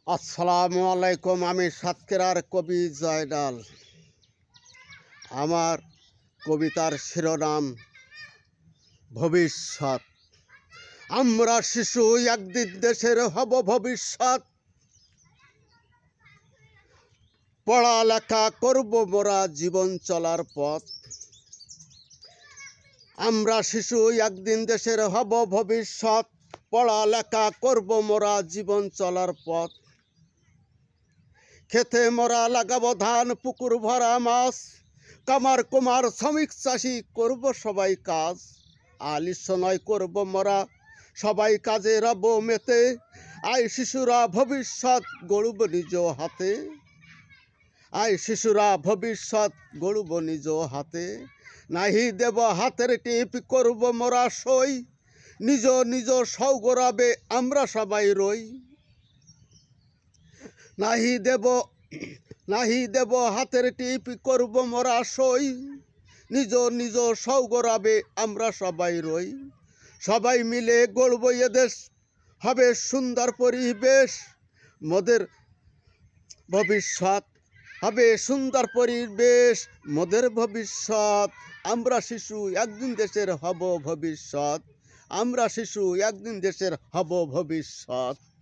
আসসালামু আলাইকুম। আমি সাতক্ষীরার কবি জয়নাল। আমার কবিতার শিরোনাম ভবিষ্যৎ। আমরা শিশু, একদিন দেশের হব ভবিষ্যৎ। পড়ালেখা করব মোরা জীবন চলার পথ। আমরা শিশু, একদিন দেশের হব ভবিষ্যৎ। পড়ালেখা করব মোরা জীবন চলার পথ। খেতে মোরা লাগাবো ধান, পুকুর ভরা মাছ। কামার কুমার শ্রমিক চাষি করব সবাই কাজ। আলিস্য নয় করব মোরা সবাই কাজে রব মেতে। আয় শিশুরা ভবিষ্যৎ গড়ব নিজ হাতে। আয় শিশুরা ভবিষ্যৎ গড়ব নিজ হাতে। নাহি দেব হাতের টিপ, করব মোরা সই। নিজ নিজ সৌগরাবে আমরা সবাই রই। নাহি দেব হাতের টিপ, করব মোরা সই। নিজ নিজ সৌগরাবে আমরা সবাই রই। সবাই মিলে গড়ব এদেশ, হবে সুন্দর পরিবেশ। মোদের ভবিষ্যৎ হবে সুন্দর পরিবেশ। মোদের ভবিষ্যৎ। আমরা শিশু, একদিন দেশের হব ভবিষ্যৎ। আমরা শিশু, একদিন দেশের হব ভবিষ্যৎ।